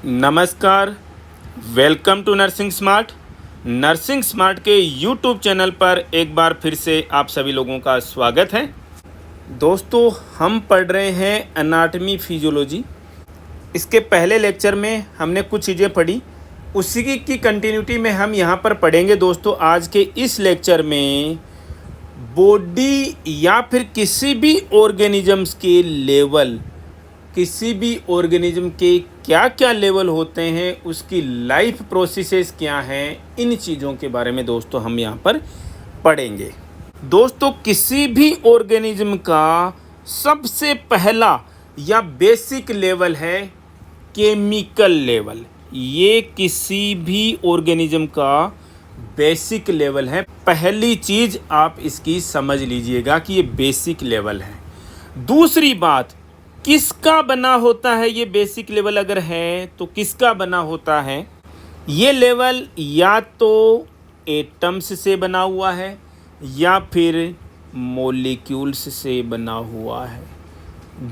नमस्कार, welcome to nursing smart. Nursing smart के YouTube channel पर एक बार फिर से आप सभी लोगों का स्वागत है। दोस्तों, हम पढ़ रहे हैं एनाटॉमी फिजियोलॉजी। इसके पहले लेक्चर में हमने कुछ चीज़ें पढ़ी, उसी की कंटिन्यूटी में हम यहाँ पर पढ़ेंगे। दोस्तों, आज के इस लेक्चर में बॉडी या फिर किसी भी ऑर्गेनिजम्स के लेवल, किसी भी ऑर्गेनिज्म के क्या क्या लेवल होते हैं, उसकी लाइफ प्रोसेसेस क्या हैं, इन चीज़ों के बारे में दोस्तों हम यहाँ पर पढ़ेंगे। दोस्तों, किसी भी ऑर्गेनिज्म का सबसे पहला या बेसिक लेवल है केमिकल लेवल। ये किसी भी ऑर्गेनिज्म का बेसिक लेवल है। पहली चीज़ आप इसकी समझ लीजिएगा कि ये बेसिक लेवल है। दूसरी बात, किसका बना होता है ये बेसिक लेवल? अगर है तो किसका बना होता है ये लेवल? या तो एटम्स से बना हुआ है या फिर मॉलिक्यूल्स से बना हुआ है।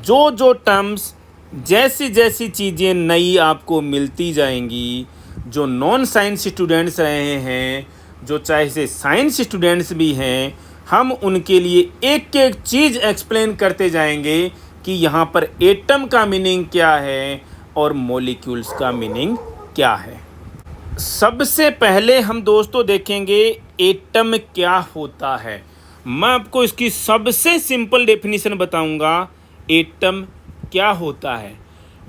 जो टर्म्स, जैसी जैसी चीज़ें नई आपको मिलती जाएंगी, जो नॉन साइंस स्टूडेंट्स रहे हैं, जो चाहे से साइंस स्टूडेंट्स भी हैं, हम उनके लिए एक एक चीज़ एक्सप्लेन करते जाएंगे कि यहाँ पर एटम का मीनिंग क्या है और मॉलिक्यूल्स का मीनिंग क्या है। सबसे पहले हम दोस्तों देखेंगे एटम क्या होता है। मैं आपको इसकी सबसे सिंपल डेफिनेशन बताऊंगा। एटम क्या होता है?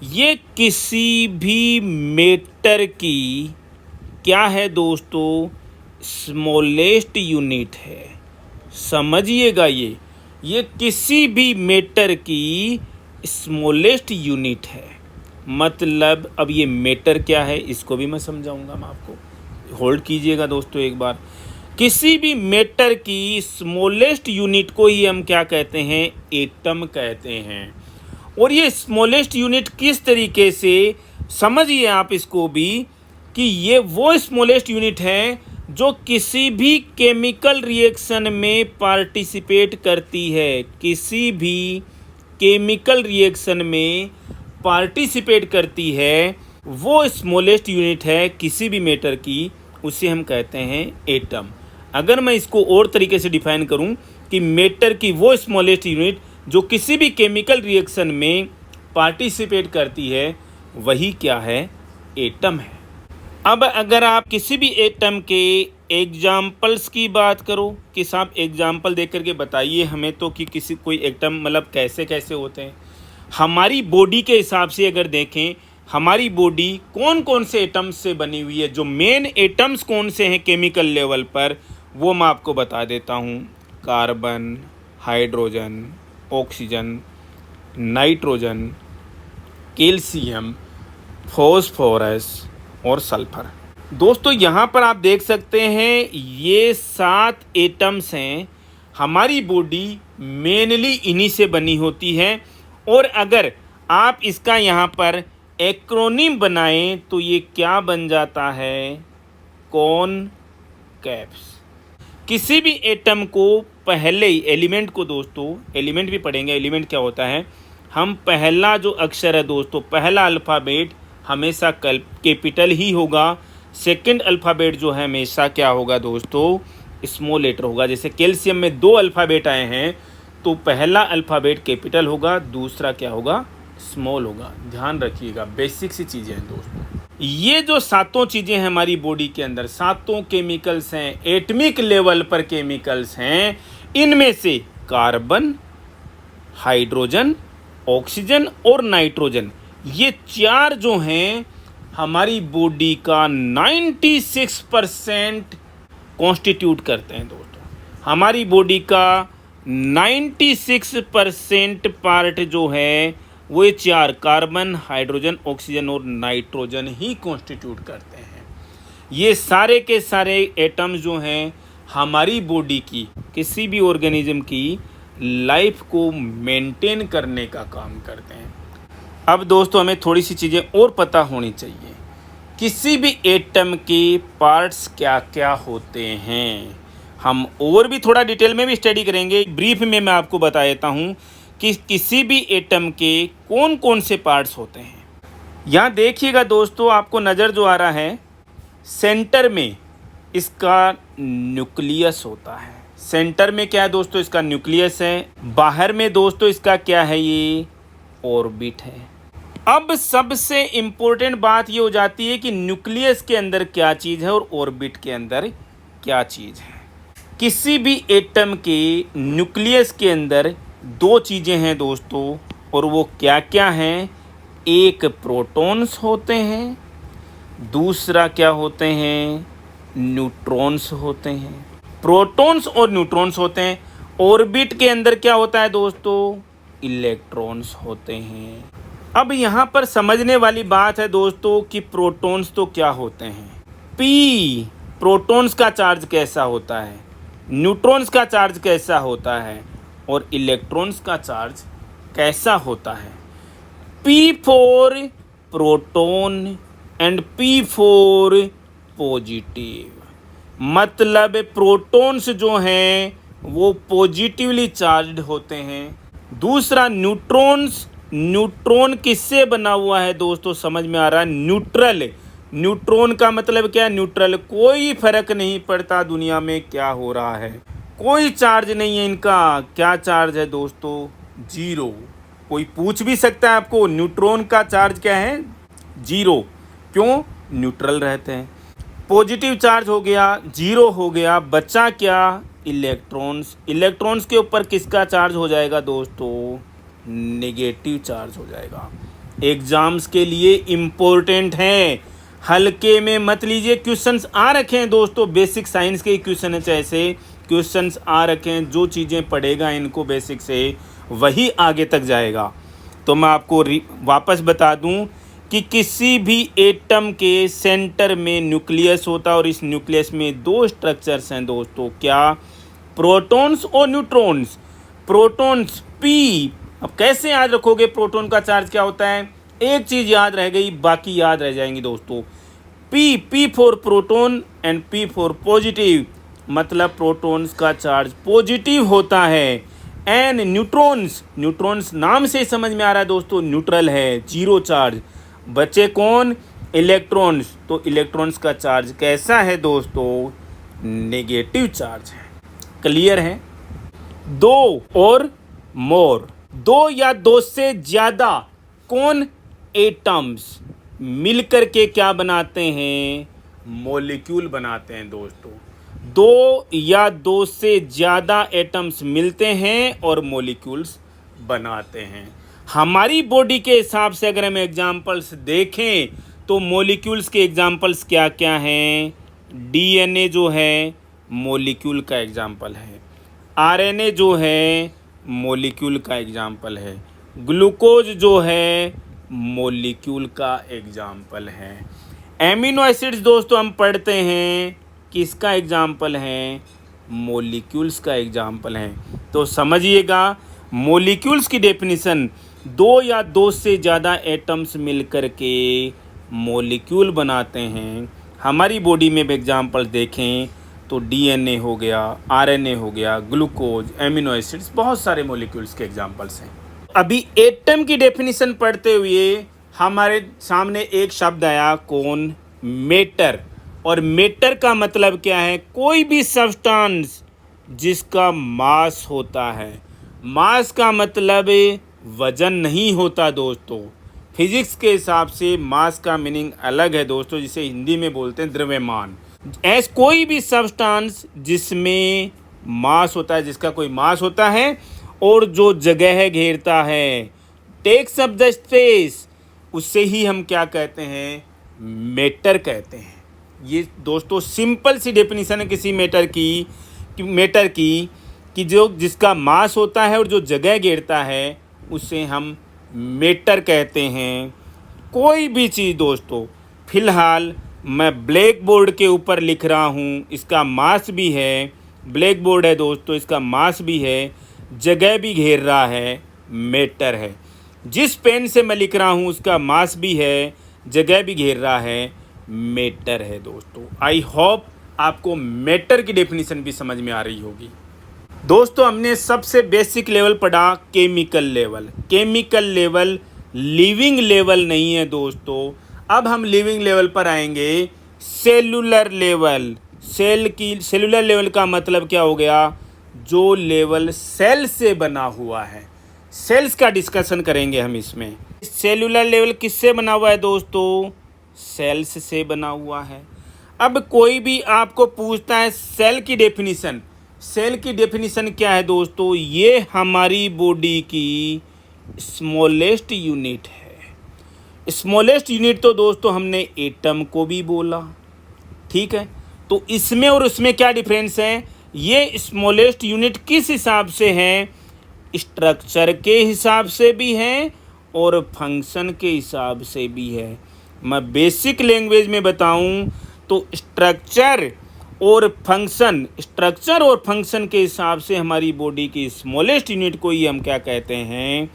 ये किसी भी मैटर की क्या है दोस्तों? स्मॉलेस्ट यूनिट है। समझिएगा, ये किसी भी मैटर की स्मॉलेस्ट यूनिट है। मतलब अब ये मैटर क्या है इसको भी मैं समझाऊंगा। मैं आपको होल्ड कीजिएगा दोस्तों एक बार। किसी भी मैटर की स्मॉलेस्ट यूनिट को ही हम क्या कहते हैं? एटम कहते हैं। और ये स्मॉलेस्ट यूनिट किस तरीके से, समझिए आप इसको भी, कि ये वो स्मॉलेस्ट यूनिट है जो किसी भी केमिकल रिएक्शन में पार्टिसिपेट करती है। किसी भी केमिकल रिएक्शन में पार्टिसिपेट करती है, वो स्मॉलेस्ट यूनिट है किसी भी मैटर की, उसे हम कहते हैं एटम। अगर मैं इसको और तरीके से डिफाइन करूं कि मैटर की वो स्मॉलेस्ट यूनिट जो किसी भी केमिकल रिएक्शन में पार्टिसिपेट करती है, वही क्या है? एटम है। अब अगर आप किसी भी एटम के एग्जाम्पल्स की बात करो कि साहब एग्जाम्पल देख करके बताइए हमें तो कि किसी कोई एटम मतलब कैसे कैसे होते हैं। हमारी बॉडी के हिसाब से अगर देखें, हमारी बॉडी कौन कौन से एटम्स से बनी हुई है, जो मेन एटम्स कौन से हैं केमिकल लेवल पर, वो मैं आपको बता देता हूँ। Carbon, hydrogen, oxygen, nitrogen, calcium, phosphorus और सल्फर। दोस्तों, यहाँ पर आप देख सकते हैं ये 7 एटम्स हैं। हमारी बॉडी मेनली इन्हीं से बनी होती है। और अगर आप इसका यहाँ पर एक्रोनिम बनाएं तो ये क्या बन जाता है? कॉनकैप्स। किसी भी एटम को पहले ही, एलिमेंट को दोस्तों, एलिमेंट भी पढ़ेंगे, एलिमेंट क्या होता है। हम पहला जो अक्षर है दोस्तों, पहला अल्फ़ाबेट हमेशा कैपिटल ही होगा। सेकंड अल्फ़ाबेट जो है हमेशा क्या होगा दोस्तों? स्मॉल लेटर होगा। जैसे कैल्शियम में 2 अल्फ़ाबेट आए हैं तो पहला अल्फ़ाबेट कैपिटल होगा, दूसरा क्या होगा? स्मॉल होगा। ध्यान रखिएगा, बेसिक सी चीज़ें हैं दोस्तों। ये जो 7 चीज़ें हैं हमारी बॉडी के अंदर, 7 केमिकल्स हैं, एटमिक लेवल पर केमिकल्स हैं। इनमें से कार्बन, हाइड्रोजन, ऑक्सीजन और नाइट्रोजन, ये 4 जो हैं हमारी बॉडी का 96% कॉन्स्टिट्यूट करते हैं दोस्तों। हमारी बॉडी का 96% पार्ट जो है वो ये 4 कार्बन, हाइड्रोजन, ऑक्सीजन और नाइट्रोजन ही कॉन्स्टिट्यूट करते हैं। ये सारे के सारे एटम्स जो हैं हमारी बॉडी की, किसी भी ऑर्गेनिज्म की लाइफ को मेंटेन करने का काम करते हैं। अब दोस्तों, हमें थोड़ी सी चीज़ें और पता होनी चाहिए। किसी भी एटम के पार्ट्स क्या क्या होते हैं, हम और भी थोड़ा डिटेल में भी स्टडी करेंगे। ब्रीफ में मैं आपको बता देता हूँ कि किसी भी एटम के कौन कौन से पार्ट्स होते हैं। यहाँ देखिएगा दोस्तों, आपको नज़र जो आ रहा है, सेंटर में इसका न्यूक्लियस होता है। सेंटर में क्या है दोस्तों, इसका न्यूक्लियस है। बाहर में दोस्तों इसका क्या है, ये ऑर्बिट है। अब सबसे इम्पोर्टेंट बात ये हो जाती है कि न्यूक्लियस के अंदर क्या चीज़ है और ऑर्बिट के अंदर क्या चीज़ है। किसी भी एटम के न्यूक्लियस के अंदर दो चीज़ें हैं दोस्तों, और वो क्या क्या हैं। एक प्रोटॉन्स होते हैं, दूसरा क्या होते हैं, न्यूट्रॉन्स होते हैं। प्रोटॉन्स और न्यूट्रॉन्स होते हैं। ऑर्बिट के अंदर क्या होता है दोस्तों, इलेक्ट्रॉन्स होते हैं। अब यहाँ पर समझने वाली बात है दोस्तों कि प्रोटॉन्स तो क्या होते हैं। पी, प्रोटॉन्स का चार्ज कैसा होता है, न्यूट्रॉन्स का चार्ज कैसा होता है, और इलेक्ट्रॉन्स का चार्ज कैसा होता है। P for proton and P for positive, मतलब प्रोटॉन्स जो हैं वो पॉजिटिवली चार्ज्ड होते हैं। दूसरा न्यूट्रॉन्स, न्यूट्रॉन किससे बना हुआ है दोस्तों, समझ में आ रहा है, न्यूट्रल। न्यूट्रॉन का मतलब क्या है, न्यूट्रल, कोई फर्क नहीं पड़ता दुनिया में क्या हो रहा है, कोई चार्ज नहीं है इनका। क्या चार्ज है दोस्तों, जीरो। कोई पूछ भी सकता है आपको, न्यूट्रॉन का चार्ज क्या है, जीरो। क्यों, न्यूट्रल रहते हैं। पॉजिटिव चार्ज हो गया, जीरो हो गया, बचा क्या, इलेक्ट्रॉन्स। इलेक्ट्रॉन्स के ऊपर किसका चार्ज हो जाएगा दोस्तों, नेगेटिव चार्ज हो जाएगा। एग्जाम्स के लिए इम्पोर्टेंट है, हल्के में मत लीजिए। क्वेश्चंस आ रखे हैं दोस्तों, बेसिक साइंस के क्वेश्चन है, ऐसे क्वेश्चंस आ रखे हैं। जो चीज़ें पढ़ेगा इनको बेसिक से, वही आगे तक जाएगा। तो मैं आपको वापस बता दूं कि किसी भी एटम के सेंटर में न्यूक्लियस होता है, और इस न्यूक्लियस में दो स्ट्रक्चर्स हैं दोस्तों, क्या, प्रोटॉन्स और न्यूट्रॉन्स। प्रोटॉन्स पी, अब कैसे याद रखोगे प्रोटॉन का चार्ज क्या होता है, एक चीज़ याद रह गई, बाकी याद रह जाएंगी दोस्तों। P for proton and P for positive, मतलब प्रोटॉन्स का चार्ज पॉजिटिव होता है। एंड न्यूट्रॉन्स, न्यूट्रॉन्स नाम से समझ में आ रहा है दोस्तों, न्यूट्रल है, जीरो चार्ज। बचे कौन, इलेक्ट्रॉन्स। तो इलेक्ट्रॉन्स का चार्ज कैसा है दोस्तों, नेगेटिव चार्ज है। क्लियर है। दो और मोर, दो या दो से ज़्यादा कौन, एटम्स मिलकर के क्या बनाते हैं, मॉलिक्यूल बनाते हैं दोस्तों। दो या दो से ज़्यादा एटम्स मिलते हैं और मॉलिक्यूल्स बनाते हैं। हमारी बॉडी के हिसाब से अगर हम एग्जाम्पल्स देखें तो मॉलिक्यूल्स के एग्जाम्पल्स क्या क्या हैं। डीएनए जो है मॉलिक्यूल का एग्जाम्पल है, आरएनए जो है मॉलिक्यूल का एग्जाम्पल है, ग्लूकोज जो है मॉलिक्यूल का एग्जाम्पल है। एमिनो एसिड्स दोस्तों हम पढ़ते हैं, किसका एग्जाम्पल है, मॉलिक्यूल्स का एग्जाम्पल है। तो समझिएगा, मॉलिक्यूल्स की डेफिनेशन, दो या दो से ज़्यादा एटम्स मिलकर के मॉलिक्यूल बनाते हैं। हमारी बॉडी में भी एग्जाम्पल देखें तो डीएनए हो गया, आरएनए हो गया, ग्लूकोज, एमिनो एसिड्स, बहुत सारे मॉलिक्यूल्स के एग्जाम्पल्स हैं। अभी एटम की डेफिनेशन पढ़ते हुए हमारे सामने एक शब्द आया, कौन, मैटर। और मैटर का मतलब क्या है, कोई भी सब्सटेंस जिसका मास होता है। मास का मतलब वजन नहीं होता दोस्तों, फिजिक्स के हिसाब से मास का मीनिंग अलग है दोस्तों, जिसे हिंदी में बोलते हैं द्रव्यमान। ऐसा कोई भी सब्सटेंस जिसमें मास होता है, जिसका कोई मास होता है और जो जगह घेरता है, टेक्स अप द स्पेस, उससे ही हम क्या कहते हैं, मैटर कहते हैं। ये दोस्तों सिंपल सी डेफिनेशन है किसी मैटर की कि जो जिसका मास होता है और जो जगह घेरता है उसे हम मैटर कहते हैं। कोई भी चीज़ दोस्तों, फिलहाल मैं ब्लैक बोर्ड के ऊपर लिख रहा हूँ, इसका मास भी है, ब्लैक बोर्ड है दोस्तों, इसका मास भी है, जगह भी घेर रहा है, मैटर है। जिस पेन से मैं लिख रहा हूँ उसका मास भी है, जगह भी घेर रहा है, मैटर है दोस्तों। आई होप आपको मैटर की डेफिनेशन भी समझ में आ रही होगी। दोस्तों हमने सबसे बेसिक लेवल पढ़ा chemical level. Chemical level living level नहीं है दोस्तों। अब हम लिविंग लेवल पर आएंगे। सेलुलर लेवल, सेलुलर लेवल का मतलब क्या हो गया? जो लेवल सेल से बना हुआ है, सेल्स का डिस्कशन करेंगे हम इसमें। सेलुलर लेवल किससे बना हुआ है दोस्तों? सेल्स से बना हुआ है। अब कोई भी आपको पूछता है सेल की डेफिनेशन, सेल की डेफिनेशन क्या है दोस्तों? ये हमारी बॉडी की स्मॉलेस्ट यूनिट है। स्मॉलेस्ट यूनिट तो दोस्तों हमने एटम को भी बोला, ठीक है। तो इसमें और उसमें क्या डिफरेंस है? ये स्मॉलेस्ट यूनिट किस हिसाब से है? स्ट्रक्चर के हिसाब से भी है और फंक्शन के हिसाब से भी है। मैं बेसिक लैंग्वेज में बताऊं तो स्ट्रक्चर और फंक्शन के हिसाब से हमारी बॉडी की स्मॉलेस्ट यूनिट को ही हम क्या कहते हैं?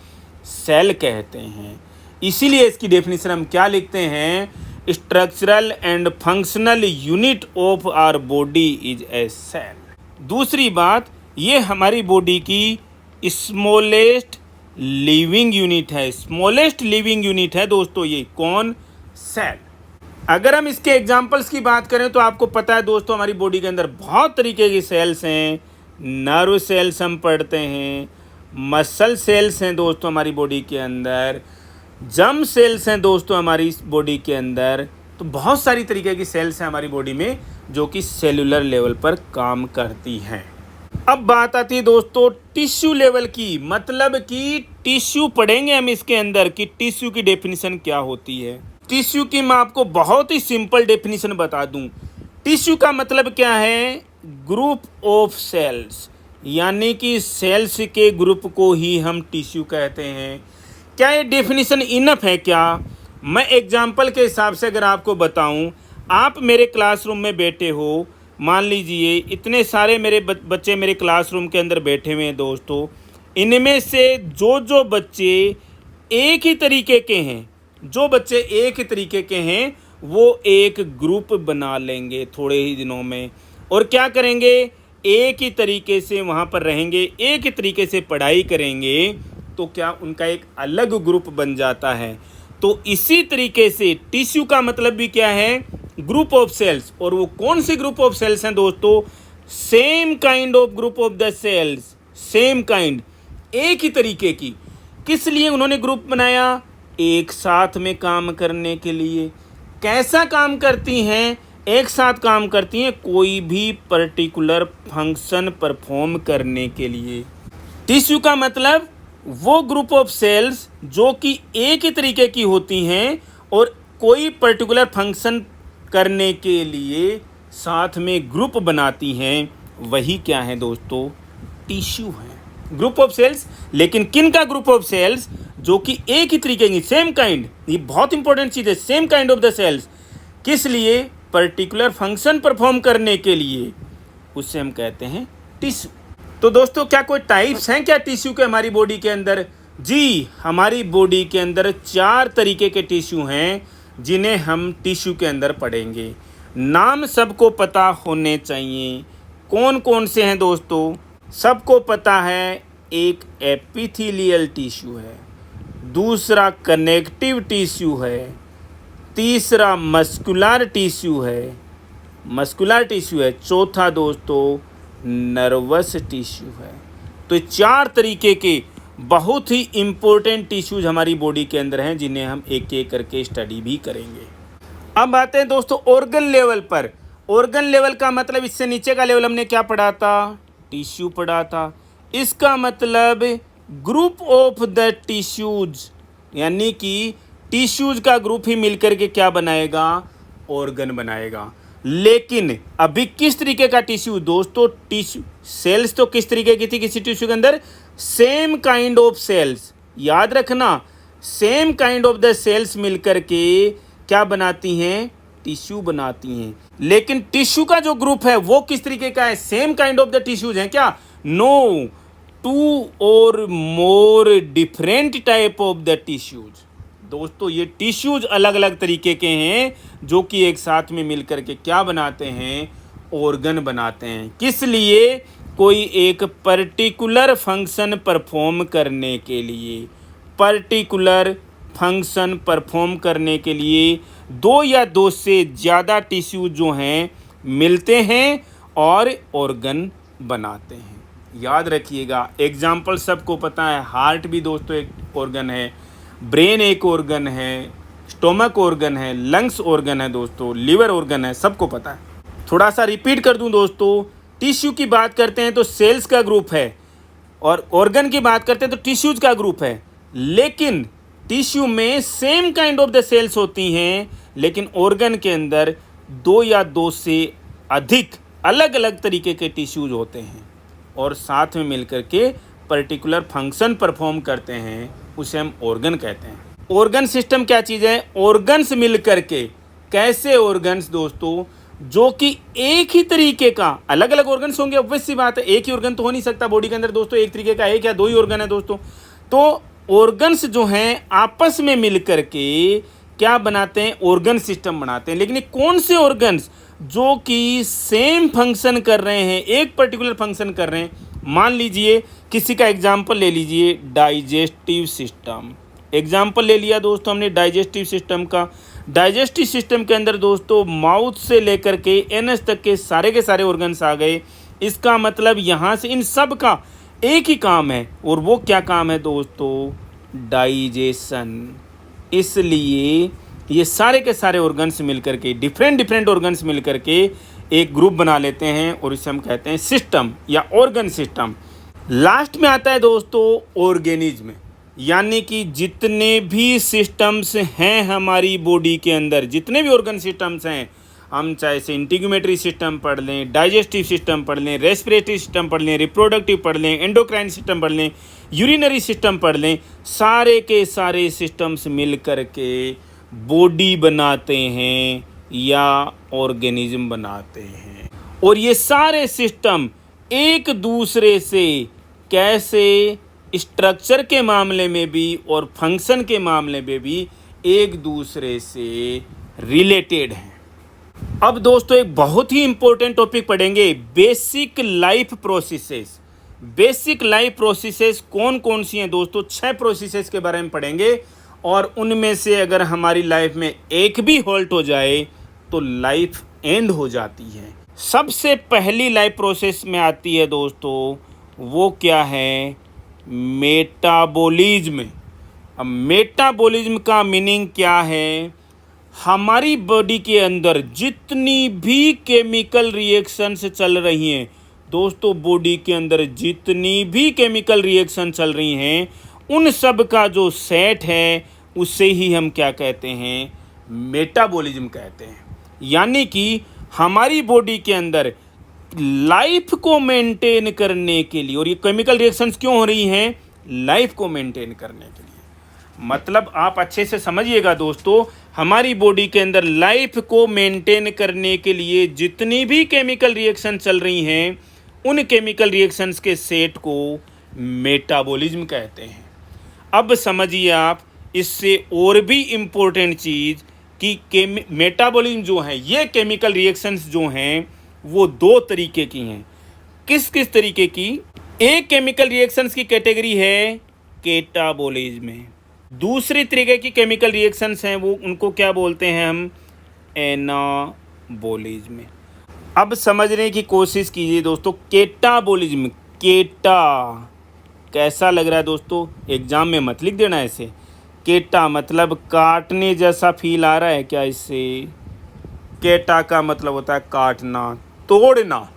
सेल कहते हैं। इसीलिए इसकी डेफिनेशन हम क्या लिखते हैं? Structural and functional unit of our body is a cell. दूसरी बात, ये हमारी बॉडी की स्मॉलेस्ट लिविंग यूनिट है। स्मॉलेस्ट लिविंग यूनिट है दोस्तों ये। कौन? सेल। अगर हम इसके एग्जांपल्स की बात करें तो आपको पता है दोस्तों हमारी बॉडी के अंदर बहुत तरीके की सेल्स हैं। नर्व सेल्स हम पढ़ते हैं, मसल सेल्स हैं दोस्तों हमारी बॉडी के अंदर, जर्म सेल्स हैं दोस्तों हमारी बॉडी के अंदर। तो बहुत सारी तरीके की सेल्स हैं हमारी बॉडी में जो कि सेलुलर लेवल पर काम करती हैं। अब बात आती है दोस्तों टिश्यू लेवल की, मतलब कि टिश्यू पढ़ेंगे हम इसके अंदर कि टिश्यू की डेफिनेशन क्या होती है। टिश्यू की मैं आपको बहुत ही सिंपल डेफिनेशन बता दूं। टिश्यू का मतलब क्या है? ग्रुप ऑफ सेल्स, यानी कि सेल्स के ग्रुप को ही हम टिश्यू कहते हैं। क्या ये डेफिनेशन इनफ है क्या? मैं एग्जाम्पल के हिसाब से अगर आपको बताऊं, आप मेरे क्लासरूम में बैठे हो, मान लीजिए इतने सारे मेरे बच्चे मेरे क्लासरूम के अंदर बैठे हुए हैं दोस्तों। इनमें से जो बच्चे एक ही तरीके के हैं, जो बच्चे एक ही तरीके के हैं वो एक ग्रुप बना लेंगे थोड़े ही दिनों में, और क्या करेंगे? एक ही तरीके से वहाँ पर रहेंगे, एक ही तरीके से पढ़ाई करेंगे, तो क्या उनका एक अलग ग्रुप बन जाता है। तो इसी तरीके से टिश्यू का मतलब भी क्या है? Group of cells. और वो कौन सी ग्रुप ऑफ सेल्स हैं दोस्तों? Same kind of group of the cells, same kind, एक ही तरीके की। किस लिए उन्होंने ग्रुप बनाया? एक साथ में काम करने के लिए। कैसा काम करती हैं? एक साथ काम करती हैं कोई भी पर्टिकुलर फंक्शन परफॉर्म करने के लिए। टिश्यू का मतलब वो ग्रुप ऑफ सेल्स जो कि एक ही तरीके की होती हैं और कोई पर्टिकुलर फंक्शन करने के लिए साथ में ग्रुप बनाती हैं, वही क्या है दोस्तों? टिश्यू है, ग्रुप ऑफ सेल्स। लेकिन किन का ग्रुप ऑफ सेल्स? जो कि एक ही तरीके की, सेम काइंड। ये बहुत इंपॉर्टेंट चीज़ है, same kind of the cells. किस लिए? पर्टिकुलर फंक्शन परफॉर्म करने के लिए, उससे हम कहते हैं टिश्यू। तो दोस्तों क्या कोई टाइप्स हैं क्या टिश्यू के हमारी बॉडी के अंदर? जी, हमारी बॉडी के अंदर 4 तरीके के टिश्यू हैं जिन्हें हम टिश्यू के अंदर पढ़ेंगे। नाम सबको पता होने चाहिए। कौन कौन से हैं दोस्तों? सबको पता है, एक एपिथेलियल टिश्यू है, दूसरा कनेक्टिव टिश्यू है, तीसरा मस्कुलर टिश्यू है, चौथा दोस्तों नर्वस टिश्यू है। तो 4 तरीके के बहुत ही इम्पोर्टेंट टिश्यूज हमारी बॉडी के अंदर हैं जिन्हें हम एक एक करके स्टडी भी करेंगे। अब आते हैं दोस्तों ऑर्गन लेवल पर। ऑर्गन लेवल का मतलब इससे नीचे का लेवल हमने क्या पढ़ा था? टिश्यू पढ़ा था। इसका मतलब ग्रुप ऑफ द टिश्यूज, यानी कि टिश्यूज का ग्रुप ही मिलकर के क्या बनाएगा? ऑर्गन बनाएगा। लेकिन अभी किस तरीके का टिश्यू दोस्तों? टिश्यू सेल्स तो किस तरीके की थी किसी टिश्यू के अंदर? Same kind of cells. याद रखना, same kind of the cells मिलकर के क्या बनाती हैं? टिश्यू बनाती हैं। लेकिन टिश्यू का जो ग्रुप है वो किस तरीके का है? Same kind of the tissues हैं क्या? नो, 2 और more different type of the tissues. दोस्तों ये टिश्यूज अलग अलग तरीके के हैं जो कि एक साथ में मिलकर के क्या बनाते हैं? ऑर्गन बनाते हैं। किस लिए? कोई एक पर्टिकुलर फंक्शन परफॉर्म करने के लिए, पर्टिकुलर फंक्शन परफॉर्म करने के लिए दो या दो से ज़्यादा टिश्यू जो हैं मिलते हैं और ऑर्गन बनाते हैं। याद रखिएगा, एग्जाम्पल सबको पता है, हार्ट भी दोस्तों एक ऑर्गन है, ब्रेन एक ऑर्गन है, स्टोमक ऑर्गन है, लंग्स ऑर्गन है दोस्तों, लिवर ऑर्गन है, सबको पता है। थोड़ा सा रिपीट कर दूं दोस्तों, टिश्यू की बात करते हैं तो सेल्स का ग्रुप है, और ऑर्गन की बात करते हैं तो टिश्यूज का ग्रुप है। लेकिन टिश्यू में same kind of the cells होती हैं, लेकिन ऑर्गन के अंदर दो या दो से अधिक अलग अलग तरीके के टिश्यूज होते हैं और साथ में मिलकर के पर्टिकुलर फंक्शन परफॉर्म करते हैं, उसे हम ऑर्गन कहते हैं। ऑर्गन सिस्टम क्या चीज़ है? ऑर्गन्स मिलकर के, कैसे ऑर्गन्स दोस्तों, जो कि एक ही तरीके का, अलग अलग ऑर्गन्स होंगे, ऑब्वियस सी बात है, एक ही ऑर्गन तो हो नहीं सकता बॉडी के अंदर दोस्तों, एक तरीके का एक या दो ही ऑर्गन है दोस्तों। तो ऑर्गन्स जो हैं आपस में मिलकर के क्या बनाते हैं? ऑर्गन सिस्टम बनाते हैं। लेकिन ये कौन से ऑर्गन्स जो कि सेम फंक्शन कर रहे हैं, एक पर्टिकुलर फंक्शन कर रहे हैं? मान लीजिए किसी का एग्जाम्पल ले लीजिए, डाइजेस्टिव सिस्टम। एग्जाम्पल ले लिया दोस्तों हमने डाइजेस्टिव सिस्टम का। डाइजेस्टिव सिस्टम के अंदर दोस्तों माउथ से लेकर के एनस तक के सारे ऑर्गन्स आ गए। इसका मतलब यहाँ से इन सब का एक ही काम है, और वो क्या काम है दोस्तों? डाइजेशन। इसलिए ये सारे के सारे ऑर्गन्स मिलकर के, डिफरेंट ऑर्गन्स मिलकर के एक ग्रुप बना लेते हैं, और इसे हम कहते हैं सिस्टम या ऑर्गन सिस्टम। लास्ट में आता है दोस्तों ऑर्गेनिज्म, यानी कि जितने भी सिस्टम्स हैं हमारी बॉडी के अंदर, जितने भी ऑर्गन सिस्टम्स हैं, हम चाहे से इंटीग्यूमेटरी सिस्टम पढ़ लें, डाइजेस्टिव सिस्टम पढ़ लें, रेस्पिरेटरी सिस्टम पढ़ लें, रिप्रोडक्टिव पढ़ लें, एंडोक्राइन सिस्टम पढ़ लें, यूरिनरी सिस्टम पढ़ लें, सारे के सारे सिस्टम्स मिल कर के बॉडी बनाते हैं या ऑर्गेनिज्म बनाते हैं। और ये सारे सिस्टम एक दूसरे से कैसे स्ट्रक्चर के मामले में भी और फंक्शन के मामले में भी एक दूसरे से रिलेटेड हैं। अब दोस्तों एक बहुत ही इंपॉर्टेंट टॉपिक पढ़ेंगे, basic life processes. Basic life processes कौन कौन सी हैं दोस्तों? 6 प्रोसेसेस के बारे में पढ़ेंगे, और उनमें से अगर हमारी लाइफ में एक भी हॉल्ट हो जाए तो लाइफ एंड हो जाती है। सबसे पहली लाइफ प्रोसेस में आती है दोस्तों, वो क्या है? मेटाबॉलिज्म। अब मेटाबॉलिज्म का मीनिंग क्या है? हमारी बॉडी के अंदर जितनी भी केमिकल रिएक्शंस चल रही हैं दोस्तों, बॉडी के अंदर जितनी भी केमिकल रिएक्शन चल रही हैं, उन सब का जो सेट है उसे ही हम क्या कहते हैं? मेटाबॉलिज्म कहते हैं। यानी कि हमारी बॉडी के अंदर लाइफ को मेंटेन करने के लिए, और ये केमिकल रिएक्शंस क्यों हो रही हैं? लाइफ को मेंटेन करने के लिए। मतलब आप अच्छे से समझिएगा दोस्तों, हमारी बॉडी के अंदर लाइफ को मेंटेन करने के लिए जितनी भी केमिकल रिएक्शन चल रही हैं, उन केमिकल रिएक्शंस के सेट को मेटाबॉलिज्म कहते हैं। अब समझिए आप, इससे और भी इम्पोर्टेंट चीज़ कि मेटाबॉलिज्म जो है, ये केमिकल रिएक्शंस जो हैं वो 2 तरीके की हैं। किस किस तरीके की? एक केमिकल रिएक्शंस की कैटेगरी है कैटाबॉलिज्म। दूसरी तरीके की केमिकल रिएक्शंस हैं वो, उनको क्या बोलते हैं हम? एनाबॉलिज्म। अब समझने की कोशिश कीजिए दोस्तों, कैटाबॉलिज्म, केटा कैसा लग रहा है दोस्तों? एग्जाम में मत लिख देना ऐसे। केटा मतलब काटने जैसा फील आ रहा है क्या इससे? केटा का मतलब होता है काटना, तोड़ना।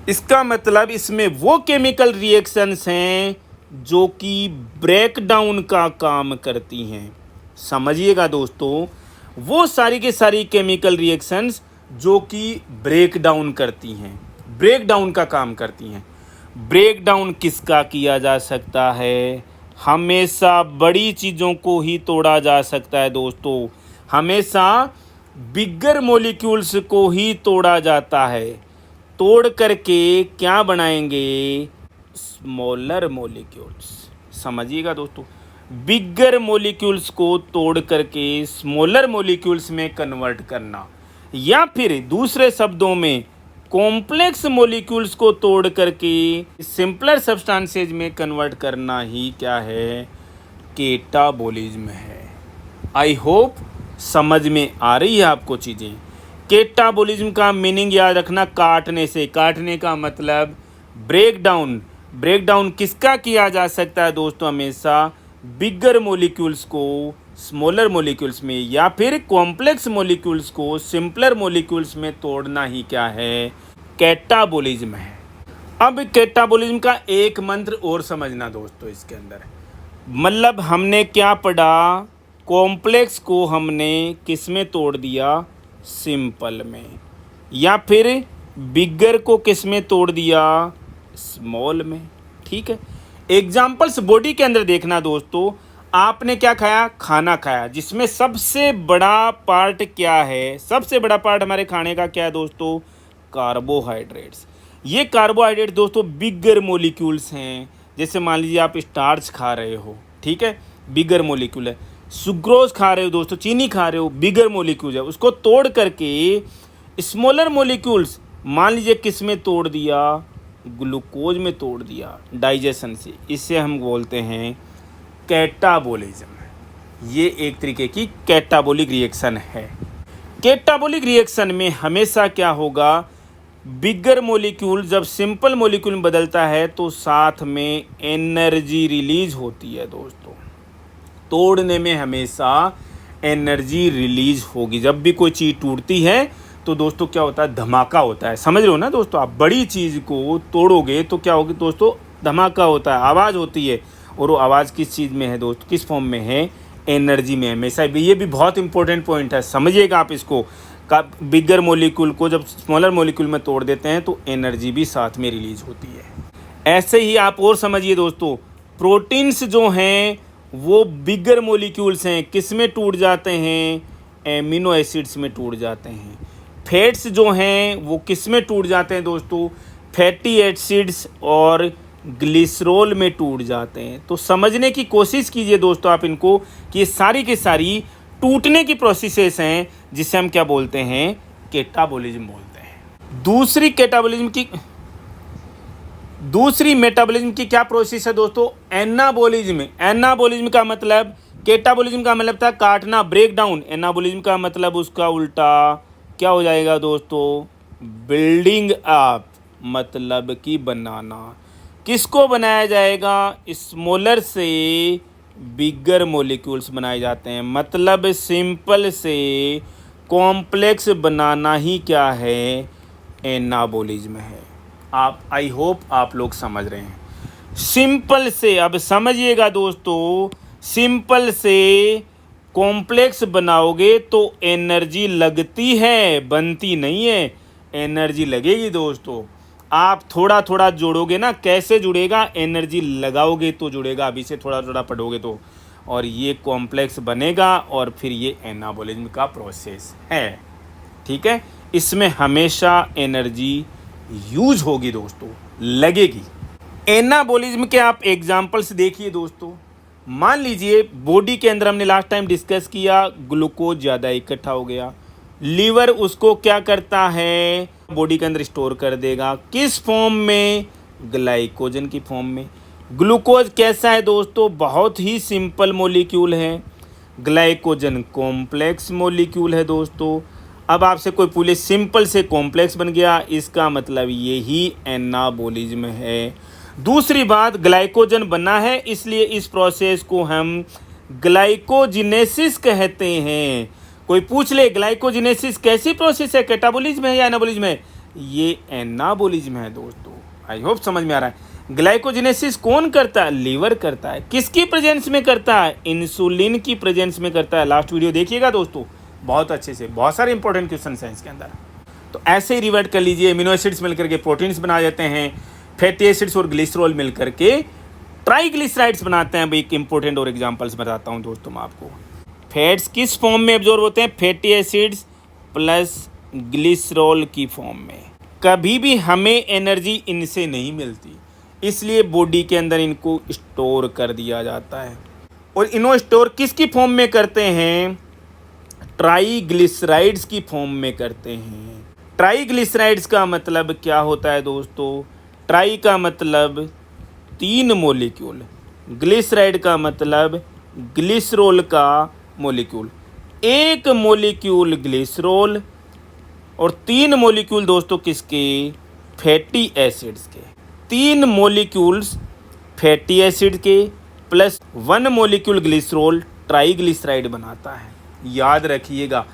इसका मतलब इसमें वो केमिकल रिएक्शंस हैं जो कि ब्रेक डाउन का काम करती हैं। समझिएगा दोस्तों, वो सारी के सारी केमिकल रिएक्शंस जो कि ब्रेक डाउन करती हैं, ब्रेक डाउन का काम करती हैं। ब्रेक डाउन किसका किया जा सकता है? हमेशा बड़ी चीज़ों को ही तोड़ा जा सकता है दोस्तों, हमेशा बिगर मॉलिक्यूल्स को ही तोड़ा जाता है। तोड़ करके क्या बनाएंगे? Smaller molecules. समझिएगा दोस्तों, बिगर मॉलिक्यूल्स को तोड़ करके स्मॉलर मॉलिक्यूल्स में कन्वर्ट करना, या फिर दूसरे शब्दों में कॉम्प्लेक्स मॉलिक्यूल्स को तोड़ करके सिंपलर सब्सटेंसेज में कन्वर्ट करना ही क्या है? कैटाबॉलिज्म है। आई होप समझ में आ रही है आपको चीज़ें। कैटाबॉलिज्म का मीनिंग याद रखना, काटने से। काटने का मतलब ब्रेक डाउन। ब्रेक डाउन किसका किया जा सकता है दोस्तों? हमेशा बिगर मॉलिक्यूल्स को स्मॉलर मॉलिक्यूल्स में, या फिर कॉम्प्लेक्स मॉलिक्यूल्स को सिंपलर मॉलिक्यूल्स में तोड़ना ही क्या है? कैटाबॉलिज्म है। अब कैटाबॉलिज्म का एक मंत्र और समझना दोस्तों इसके अंदर। मतलब हमने क्या पढ़ा? कॉम्प्लेक्स को हमने किस में तोड़ दिया? सिंपल में। या फिर बिगर को किस में तोड़ दिया? स्मॉल में। ठीक है। एग्जाम्पल्स बॉडी के अंदर देखना दोस्तों। आपने क्या खाया? खाना खाया, जिसमें सबसे बड़ा पार्ट क्या है? सबसे बड़ा पार्ट हमारे खाने का क्या है दोस्तों? कार्बोहाइड्रेट्स। ये कार्बोहाइड्रेट दोस्तों बिगर मॉलिक्यूल्स हैं। जैसे मान लीजिए आप स्टार्च खा रहे हो, ठीक है, बिगर मॉलिक्यूल है। सुक्रोज खा रहे हो दोस्तों, चीनी खा रहे हो, बिगर मॉलिक्यूल है। उसको तोड़ करके स्मॉलर मॉलिक्यूल्स मान लीजिए किस में तोड़ दिया? ग्लूकोज में तोड़ दिया डाइजेशन से। इससे हम बोलते हैं कैटाबॉलिज्म। ये एक तरीके की कैटाबॉलिक रिएक्शन है। कैटाबॉलिक रिएक्शन में हमेशा क्या होगा? बिगर मॉलिक्यूल जब सिंपल मॉलिक्यूल में बदलता है तो साथ में एनर्जी रिलीज होती है दोस्तों। तोड़ने में हमेशा एनर्जी रिलीज होगी। जब भी कोई चीज़ टूटती है तो दोस्तों क्या होता है? धमाका होता है। समझ रहे हो ना दोस्तों? आप बड़ी चीज़ को तोड़ोगे तो क्या होगी दोस्तों? धमाका होता है, आवाज़ होती है। और वो आवाज़ किस चीज़ में है दोस्तों? किस फॉर्म में है? एनर्जी में हमेशा। ये भी बहुत इंपॉर्टेंट पॉइंट है, समझिएगा आप इसको। का बिगर मॉलिक्यूल को जब स्मॉलर मॉलिक्यूल में तोड़ देते हैं तो एनर्जी भी साथ में रिलीज होती है। ऐसे ही आप और समझिए दोस्तों, प्रोटीन्स जो हैं वो बिगर मॉलिक्यूल्स हैं। किस में टूट जाते हैं? एमिनो एसिड्स में टूट जाते हैं। फैट्स जो हैं वो किस में टूट जाते हैं दोस्तों? फैटी एसिड्स और ग्लिसरॉल में टूट जाते हैं। तो समझने की कोशिश कीजिए दोस्तों आप इनको, कि ये सारी की सारी टूटने की प्रोसेसेस हैं, जिसे हम क्या बोलते हैं? कैटाबॉलिज्म बोलते हैं। दूसरी मेटाबॉलिज्म की क्या प्रोसेस है दोस्तों? एनाबॉलिज्म। एनाबॉलिज्म का मतलब, कैटाबॉलिज्म का मतलब था काटना, ब्रेक डाउन। एनाबॉलिज्म का मतलब उसका उल्टा क्या हो जाएगा दोस्तों? बिल्डिंग अप, मतलब कि बनाना। किसको बनाया जाएगा? स्मॉलर से बिगर मॉलिक्यूल्स बनाए जाते हैं। मतलब सिंपल से कॉम्प्लेक्स बनाना ही क्या है? एनाबॉलिज्म है। आप आई होप आप लोग समझ रहे हैं। सिंपल से, अब समझिएगा दोस्तों, सिंपल से कॉम्प्लेक्स बनाओगे तो एनर्जी लगती है, बनती नहीं है। एनर्जी लगेगी दोस्तों। आप थोड़ा थोड़ा जोड़ोगे ना, कैसे जुड़ेगा? एनर्जी लगाओगे तो जुड़ेगा। अभी से थोड़ा थोड़ा पढ़ोगे तो, और ये कॉम्प्लेक्स बनेगा और फिर ये एनाबॉलिज्म का प्रोसेस है। ठीक है। इसमें हमेशा एनर्जी यूज होगी दोस्तों, लगेगी। एनाबॉलिज्म के आप एग्जाम्पल्स देखिए दोस्तों। मान लीजिए बॉडी के अंदर हमने लास्ट टाइम डिस्कस किया, ग्लूकोज ज़्यादा इकट्ठा हो गया। लीवर उसको क्या करता है? बॉडी के अंदर स्टोर कर देगा। किस फॉर्म में? ग्लाइकोजन की फॉर्म में। ग्लूकोज कैसा है दोस्तों? बहुत ही सिंपल मॉलिक्यूल है। ग्लाइकोजन कॉम्प्लेक्स मॉलिक्यूल है दोस्तों। अब आपसे कोई पूछे सिंपल से कॉम्प्लेक्स बन गया, इसका मतलब यही एनाबॉलिज्म है। दूसरी बात, ग्लाइकोजन बना है, इसलिए इस प्रोसेस को हम ग्लाइकोजिनेसिस कहते हैं। कोई पूछ ले ग्लाइकोजिनेसिस कैसी प्रोसेस है? कैटाबॉलिज्म है या एनाबॉलिज्म है? ये एनाबॉलिज्म है दोस्तों। आई होप समझ में आ रहा है। ग्लाइकोजिनेसिस कौन करता है? लीवर करता है। किसकी प्रेजेंस में करता है? इंसुलिन की प्रेजेंस में करता है। लास्ट वीडियो देखिएगा दोस्तों बहुत अच्छे से, बहुत सारे इंपॉर्टेंट क्वेश्चन हैं इसके अंदर। तो ऐसे ही रिवर्ट कर लीजिए। एमिनो एसिड्स मिलकर के प्रोटीन्स बना देते हैं। फैटी एसिड्स और ग्लिसरॉल मिलकर के ट्राइग्लिसराइड्स बनाते हैं। भाई एक इंपॉर्टेंट और एग्जांपल्स बताता हूं दोस्तों मैं आपको। फैट्स किस फॉर्म में एब्जॉर्ब होते हैं? फैटी एसिड्स प्लस ग्लिसरॉल की फॉर्म में। कभी भी हमें एनर्जी इनसे नहीं मिलती, इसलिए बॉडी के अंदर इनको स्टोर कर दिया जाता है। और इनको स्टोर किसकी फॉर्म में करते हैं? ट्राइग्लिसराइड्स की फॉर्म में करते हैं। ट्राइग्लिसराइड्स का मतलब क्या होता है दोस्तों? ट्राई का मतलब 3 मॉलिक्यूल, ग्लिसराइड का मतलब ग्लिसरॉल का मॉलिक्यूल, 1 मॉलिक्यूल ग्लिसरॉल और 3 मॉलिक्यूल दोस्तों किसके, फैटी एसिड्स के। 3 मॉलिक्यूल्स फैटी एसिड के प्लस 1 मॉलिक्यूल ग्लिसरॉल ट्राइग्लिसराइड बनाता है, याद रखिएगा।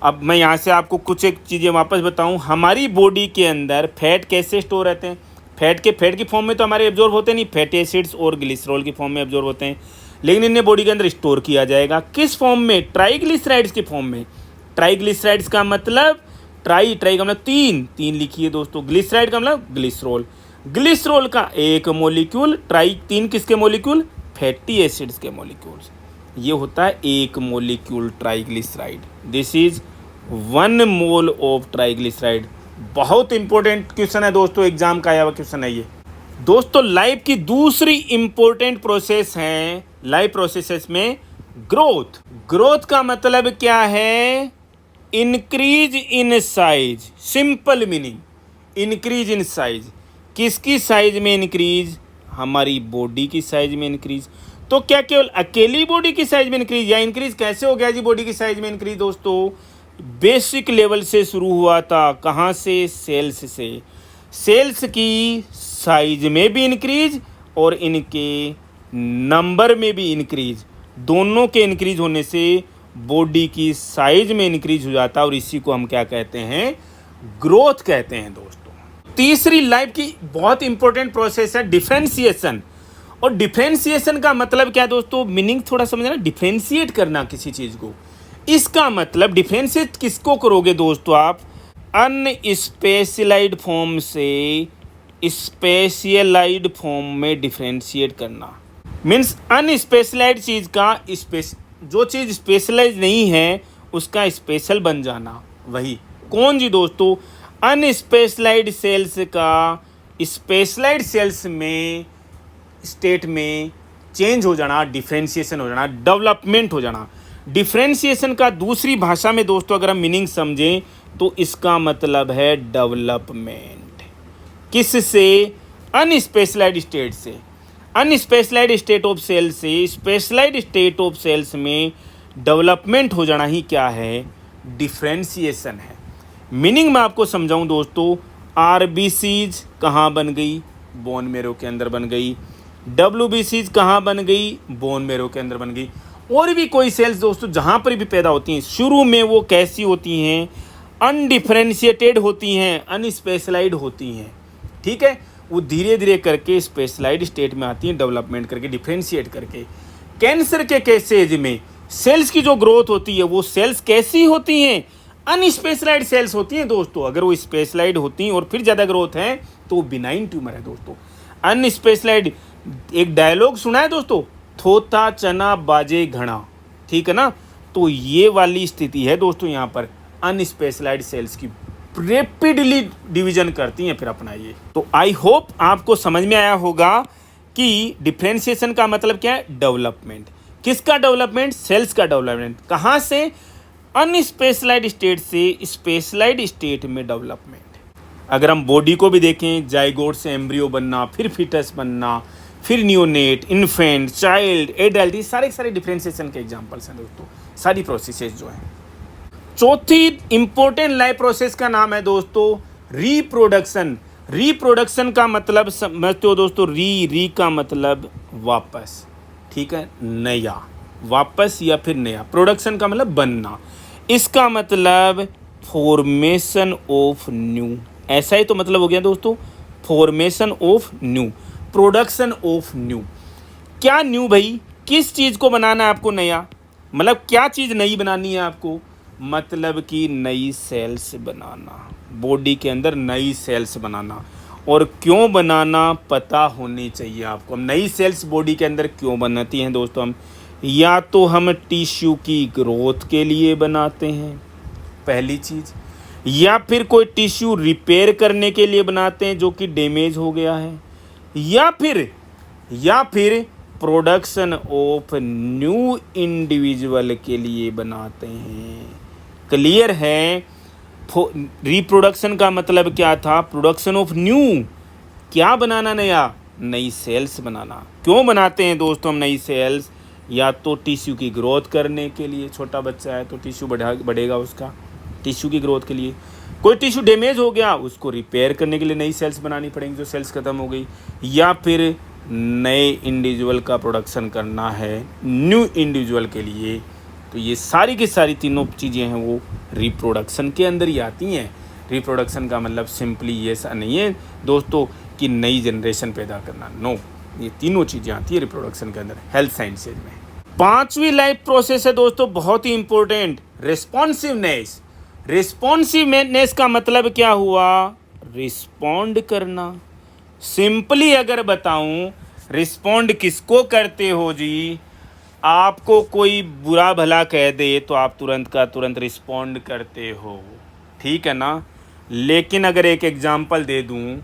अब मैं यहाँ से आपको कुछ एक चीज़ें वापस बताऊँ। हमारी बॉडी के अंदर फैट कैसे स्टोर रहते हैं, फैट की फॉर्म में तो हमारे एब्जॉर्ब होते नहीं, फैटी एसिड्स और ग्लिसरॉल की फॉर्म में एब्जॉर्ब होते हैं, लेकिन इन्हें बॉडी के अंदर स्टोर किया जाएगा किस फॉर्म में, ट्राइग्लिसराइड्स की फॉर्म में। ट्राइग्लिसराइड्स का मतलब ट्राई का मतलब 3 लिखिए दोस्तों, ग्लिसराइड का मतलब ग्लिसरॉल। ग्लिसरॉल का 1 मॉलिक्यूल, 3 किसके मॉलिक्यूल, फैटी एसिड्स के मॉलिक्यूल्स, ये होता है 1 molecule triglyceride. This is 1 mole of triglyceride. बहुत इंपॉर्टेंट क्वेश्चन है दोस्तों, एग्जाम का आया हुआ क्वेश्चन है ये। दोस्तों लाइफ की दूसरी इंपॉर्टेंट प्रोसेस है, लाइफ प्रोसेसेस में ग्रोथ। ग्रोथ का मतलब क्या है, increase in size. Simple meaning, increase in size. किसकी साइज में इंक्रीज, हमारी बॉडी की साइज में इंक्रीज। तो क्या केवल अकेली बॉडी की साइज में इंक्रीज, या इंक्रीज कैसे हो गया जी बॉडी की साइज में इंक्रीज दोस्तों, बेसिक लेवल से शुरू हुआ था। कहाँ से, सेल्स से। सेल्स की साइज में भी इंक्रीज और इनके नंबर में भी इंक्रीज, दोनों के इंक्रीज होने से बॉडी की साइज में इंक्रीज हो जाता है, और इसी को हम क्या कहते हैं, ग्रोथ कहते हैं दोस्तों। तीसरी लाइफ की बहुत इंपॉर्टेंट प्रोसेस है डिफरेंशिएशन। और डिफरेंशिएशन का मतलब क्या है दोस्तों, मीनिंग थोड़ा समझना, डिफरेंशिएट करना किसी चीज़ को। इसका मतलब डिफरेंशिएट किसको करोगे दोस्तों आप, अनस्पेशलाइज्ड फॉर्म से स्पेशलाइज्ड फॉर्म में डिफरेंशिएट करना। मीन्स अनस्पेशलाइज्ड चीज़ का जो चीज़ स्पेशलाइज नहीं है उसका स्पेशल बन जाना, वही कौन जी दोस्तों, अनस्पेशलाइज्ड सेल्स का स्पेशलाइज्ड सेल्स में स्टेट में चेंज हो जाना, डिफरेंशिएशन हो जाना, डेवलपमेंट हो जाना। डिफरेंशिएशन का दूसरी भाषा में दोस्तों अगर हम मीनिंग समझें तो इसका मतलब है डेवलपमेंट। किससे, अनस्पेशलाइज्ड स्टेट से। अनस्पेशलाइज्ड स्टेट ऑफ सेल से स्पेशलाइज्ड स्टेट ऑफ सेल्स में डेवलपमेंट हो जाना ही क्या है, डिफरेंशिएशन है। मीनिंग मैं आपको समझाऊं दोस्तों, आरबीसीज कहाँ बन गई, बोन मेरो के अंदर बन गई। डब्ल्यूबीसीज कहाँ बन गई, बोन मेरो के अंदर बन गई। और भी कोई सेल्स दोस्तों जहाँ पर भी पैदा होती हैं, शुरू में वो कैसी होती हैं, अनडिफरेंशिएटेड होती हैं, अनस्पेशलाइज्ड होती हैं, ठीक है। वो धीरे धीरे करके स्पेशलाइज्ड स्टेट में आती हैं, डेवलपमेंट करके, डिफरेंशिएट करके। कैंसर के केसेज में सेल्स की जो ग्रोथ होती है वो सेल्स कैसी होती हैं, अनस्पेशलाइज्ड सेल्स होती हैं दोस्तों। अगर वो स्पेशलाइज्ड होती हैं और फिर ज़्यादा ग्रोथ है तो बिनाइन ट्यूमर है दोस्तों। अनस्पेशलाइज्ड, एक डायलॉग सुना है दोस्तों, थोथा चना बाजे घड़ा, ठीक है ना। तो ये वाली स्थिति है दोस्तों, यहाँ पर अनस्पेशलाइज्ड सेल्स की रैपिडली डिवीजन करती हैं फिर अपना ये। तो आई होप आपको समझ में आया होगा कि डिफरेंशिएशन का मतलब क्या है, डेवलपमेंट। किसका डेवलपमेंट, सेल्स का डेवलपमेंट। कहाँ से, अनस्पेशलाइज्ड स्टेट से स्पेशलाइज्ड स्टेट में डेवलपमेंट। अगर हम बॉडी को भी देखें, जाइगोट से एम्ब्रियो बनना, फिर फीटस बनना, फिर नियोनेट, इन्फेंट, चाइल्ड, एडल्ट, ये सारे डिफरेंशिएशन के एग्जांपल्स हैं दोस्तों, सारी प्रोसेसेस जो हैं। चौथी इंपॉर्टेंट लाइफ प्रोसेस का नाम है दोस्तों रिप्रोडक्शन। रिप्रोडक्शन का मतलब समझते हो दोस्तों, री का मतलब वापस, ठीक है, नया, वापस या फिर नया। प्रोडक्शन का मतलब बनना, इसका मतलब फॉर्मेशन ऑफ न्यू। ऐसा ही तो मतलब हो गया दोस्तों, formation of new, production of new. क्या न्यू भाई, किस चीज़ को बनाना है आपको नया, मतलब क्या चीज़ नई बनानी है आपको, मतलब कि नई सेल्स बनाना, बॉडी के अंदर नई सेल्स बनाना। और क्यों बनाना पता होनी चाहिए आपको। हम नई सेल्स बॉडी के अंदर क्यों बनाती हैं दोस्तों, हम या तो हम टिश्यू की ग्रोथ के लिए बनाते हैं पहली चीज़, या फिर कोई टिश्यू रिपेयर करने के लिए बनाते हैं जो कि डैमेज हो गया है, या फिर प्रोडक्शन ऑफ न्यू इंडिविजुअल के लिए बनाते हैं। क्लियर है। रिप्रोडक्शन का मतलब क्या था, प्रोडक्शन ऑफ न्यू, क्या बनाना नया, नई सेल्स बनाना। क्यों बनाते हैं दोस्तों हम नई सेल्स, या तो टिश्यू की ग्रोथ करने के लिए, छोटा बच्चा है तो टिश्यू बढ़ेगा उसका, टिश्यू की ग्रोथ के लिए। कोई टिश्यू डैमेज हो गया, उसको रिपेयर करने के लिए नई सेल्स बनानी पड़ेंगी जो सेल्स ख़त्म हो गई, या फिर नए इंडिविजुअल का प्रोडक्शन करना है न्यू इंडिविजुअल के लिए। तो ये सारी की सारी तीनों चीज़ें हैं वो रिप्रोडक्शन के अंदर ही आती हैं। रिप्रोडक्शन का मतलब सिंपली ये ऐसा नहीं है दोस्तों कि नई जनरेशन पैदा करना, नो, ये तीनों चीज़ें आती है रिप्रोडक्शन के अंदर हेल्थ साइंसेज में। पांचवी लाइफ प्रोसेस है दोस्तों बहुत ही इंपॉर्टेंट, रिस्पॉन्सिवनेस। रिस्पॉन्सिवनेस का मतलब क्या हुआ? रिस्पॉन्ड करना। सिंपली अगर बताऊं, रिस्पॉन्ड किसको करते हो जी? आपको कोई बुरा भला कह दे तो आप तुरंत का तुरंत रिस्पॉन्ड करते हो, ठीक है ना। लेकिन अगर एक एग्जांपल दे दूं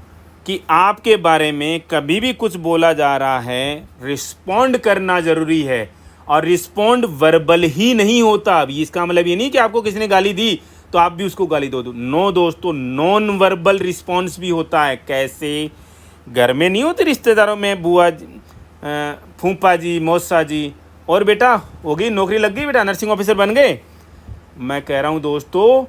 कि आपके बारे में कभी भी कुछ बोला जा रहा है, रिस्पॉन्ड करना ज़रूरी है। और रिस्पॉन्ड वर्बल ही नहीं होता। अभी इसका मतलब ये नहीं कि आपको किसी ने गाली दी तो आप भी उसको गाली दो। नो दोस्तों, नॉन वर्बल रिस्पॉन्स भी होता है। कैसे? घर में नहीं होते रिश्तेदारों में, बुआ फूफा जी, मौसा जी, और बेटा हो गई नौकरी लग गई, बेटा नर्सिंग ऑफिसर बन गए। मैं कह रहा हूँ दोस्तों,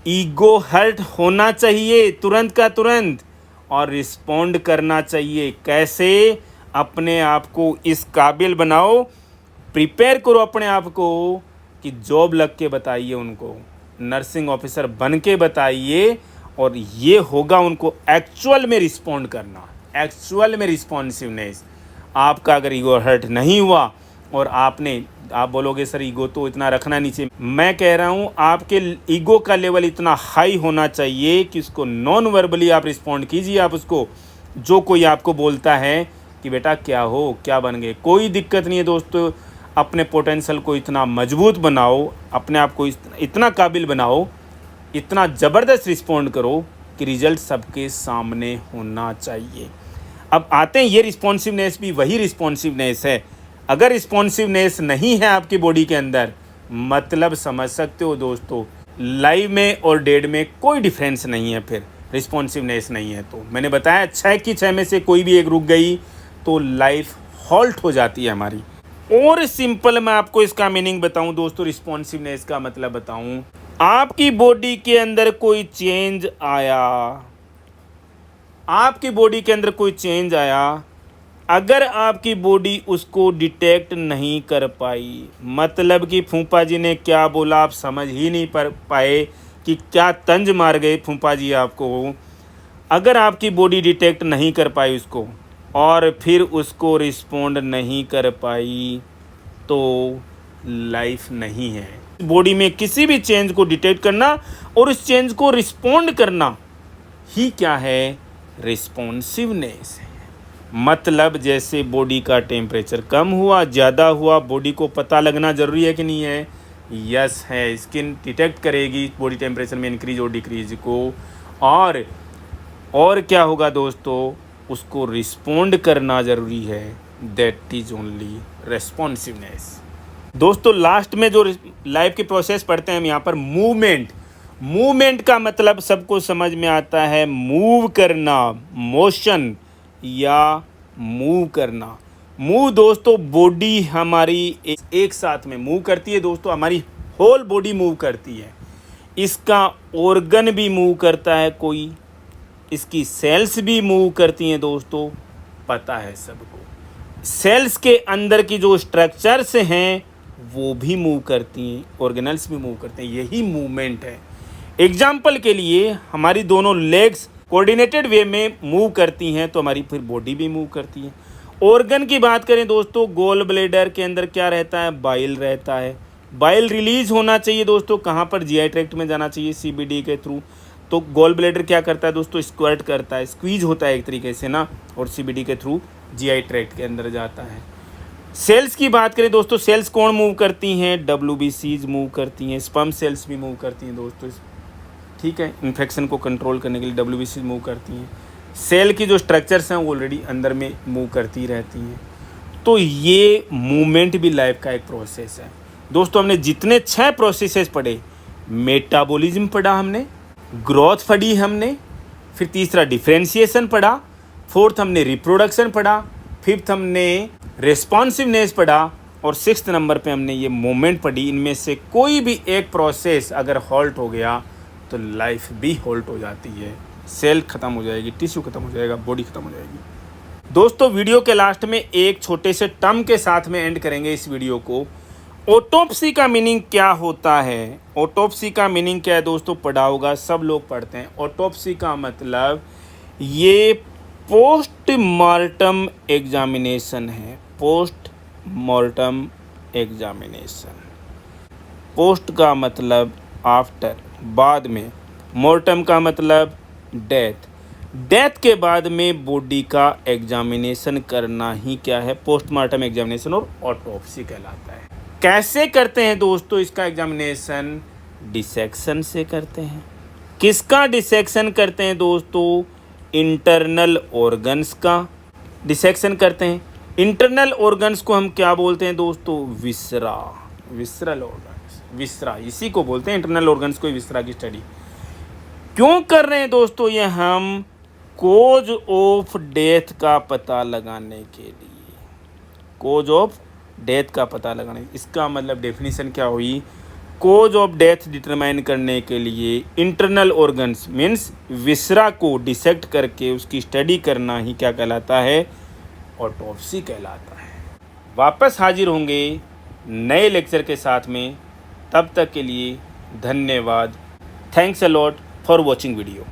ईगो हर्ट होना चाहिए तुरंत का तुरंत, और रिस्पॉन्ड करना चाहिए। कैसे? अपने आप को इस काबिल बनाओ, प्रिपेयर करो अपने आप को कि जॉब लग के बताइए उनको, नर्सिंग ऑफिसर बन के बताइए, और ये होगा उनको एक्चुअल में रिस्पॉन्ड करना, एक्चुअल में रिस्पॉन्सिवनेस। आपका अगर ईगो हर्ट नहीं हुआ और आप बोलोगे सर ईगो तो इतना रखना नहीं चाहिए, मैं कह रहा हूँ आपके ईगो का लेवल इतना हाई होना चाहिए कि उसको नॉन वर्बली आप रिस्पॉन्ड कीजिए। आप उसको, जो कोई आपको बोलता है कि बेटा क्या हो, क्या बन गए, कोई दिक्कत नहीं है दोस्तों। अपने पोटेंशियल को इतना मजबूत बनाओ, अपने आप को इतना काबिल बनाओ, इतना ज़बरदस्त रिस्पॉन्ड करो कि रिजल्ट सबके सामने होना चाहिए। अब आते हैं, ये रिस्पॉन्सिवनेस भी वही रिस्पॉन्सिवनेस है। अगर रिस्पॉन्सिवनेस नहीं है आपकी बॉडी के अंदर, मतलब समझ सकते हो दोस्तों, लाइव में और डेड में कोई डिफरेंस नहीं है। फिर रिस्पॉन्सिवनेस नहीं है तो मैंने बताया 6 की 6 में से कोई भी एक रुक गई तो लाइफ हॉल्ट हो जाती है हमारी। और सिंपल मैं आपको इसका मीनिंग बताऊं दोस्तों, रिस्पॉन्सिवनेस का मतलब बताऊं, आपकी बॉडी के अंदर कोई चेंज आया, आपकी बॉडी के अंदर कोई चेंज आया, अगर आपकी बॉडी उसको डिटेक्ट नहीं कर पाई, मतलब कि फूफा जी ने क्या बोला आप समझ ही नहीं पाए कि क्या तंज मार गए फूफा जी आपको, अगर आपकी बॉडी डिटेक्ट नहीं कर पाई उसको और फिर उसको रिस्पॉन्ड नहीं कर पाई तो लाइफ नहीं है। बॉडी में किसी भी चेंज को डिटेक्ट करना और उस चेंज को रिस्पॉन्ड करना ही क्या है? रिस्पॉन्सिवनेस है। मतलब जैसे बॉडी का टेम्परेचर कम हुआ, ज़्यादा हुआ, बॉडी को पता लगना ज़रूरी है कि नहीं है? यस है। स्किन डिटेक्ट करेगी बॉडी टेम्परेचर में इंक्रीज और डिक्रीज को, और क्या होगा दोस्तों? उसको रिस्पॉन्ड करना ज़रूरी है। That is only responsiveness. दोस्तों लास्ट में जो लाइफ के प्रोसेस पढ़ते हैं हम यहाँ पर, मूवमेंट का मतलब सबको समझ में आता है, मूव करना, मोशन या मूव करना। मूव दोस्तों, बॉडी हमारी एक साथ में मूव करती है दोस्तों, हमारी होल बॉडी मूव करती है। इसका ऑर्गन भी मूव करता है कोई, इसकी सेल्स भी मूव करती हैं दोस्तों, पता है सबको। सेल्स के अंदर की जो स्ट्रक्चर्स हैं वो भी मूव करती हैं, ऑर्गेनल्स भी मूव करते हैं, यही मूवमेंट है। एग्जाम्पल के लिए हमारी दोनों लेग्स कोऑर्डिनेटेड वे में मूव करती हैं तो हमारी फिर बॉडी भी मूव करती है। ऑर्गन की बात करें दोस्तों, गोल ब्लेडर के अंदर क्या रहता है? बाइल रहता है। बाइल रिलीज होना चाहिए दोस्तों, कहाँ पर? जीआई ट्रैक्ट में जाना चाहिए सीबीडी के थ्रू। तो गोल ब्लेडर क्या करता है दोस्तों? स्क्वर्ट करता है, स्क्वीज होता है एक तरीके से ना, और सीबीडी के थ्रू जीआई ट्रैक्ट के अंदर जाता है। सेल्स की बात करें दोस्तों, सेल्स कौन मूव करती हैं? डब्ल्यूबीसीज मूव करती हैं, स्पर्म सेल्स भी मूव करती हैं दोस्तों, ठीक है। इन्फेक्शन को कंट्रोल करने के लिए डब्ल्यूबीसीज मूव करती हैं। सेल की जो स्ट्रक्चर्स हैं वो ऑलरेडी अंदर में मूव करती रहती हैं। तो ये मूवमेंट भी लाइफ का एक प्रोसेस है दोस्तों। हमने जितने 6 प्रोसेसेस पढ़े, मेटाबॉलिज्म पढ़ा हमने, ग्रोथ पढ़ी हमने, फिर तीसरा डिफरेंशिएशन पढ़ा, फोर्थ हमने रिप्रोडक्शन पढ़ा, फिफ्थ हमने रिस्पॉन्सिवनेस पढ़ा, और 6th नंबर पे हमने ये मोमेंट पढ़ी। इनमें से कोई भी एक प्रोसेस अगर हॉल्ट हो गया तो लाइफ भी हॉल्ट हो जाती है, सेल ख़त्म हो जाएगी, टिश्यू ख़त्म हो जाएगा, बॉडी ख़त्म हो जाएगी। दोस्तों वीडियो के लास्ट में एक छोटे से टर्म के साथ में एंड करेंगे इस वीडियो को। ऑटोप्सी का मीनिंग क्या होता है? ऑटोप्सी का मीनिंग क्या है दोस्तों? पढ़ा होगा, सब लोग पढ़ते हैं। ऑटोप्सी का मतलब ये पोस्टमार्टम एग्जामिनेशन है। Postmortem examination. पोस्ट का मतलब आफ्टर, बाद में। मॉर्टम का मतलब डेथ। डेथ के बाद में बॉडी का एग्जामिनेशन करना ही क्या है? पोस्टमार्टम एग्जामिनेशन और ऑटोप्सी कहलाता है। कैसे करते हैं दोस्तों इसका एग्जामिनेशन? डिसेक्शन से करते हैं। किसका डिसेक्शन करते हैं दोस्तों? इंटरनल ऑर्गन्स का डिसेक्शन करते हैं। इंटरनल ऑर्गन्स को हम क्या बोलते हैं दोस्तों? विसरा। विसरल ऑर्गन्स, विसरा, इसी को बोलते हैं इंटरनल ऑर्गन्स को, विसरा की स्टडी क्यों कर रहे हैं दोस्तों? ये हम कोज ऑफ डेथ का पता लगाने के लिए, कोज ऑफ डेथ का पता लगाने। इसका मतलब डेफिनेशन क्या हुई? कोज ऑफ डेथ डिटरमाइन करने के लिए इंटरनल ऑर्गन्स मीन्स विसरा को डिसेक्ट करके उसकी स्टडी करना ही क्या कहलाता है? ऑटोप्सी कहलाता है। वापस हाजिर होंगे नए लेक्चर के साथ में, तब तक के लिए धन्यवाद। Thanks a lot for watching video.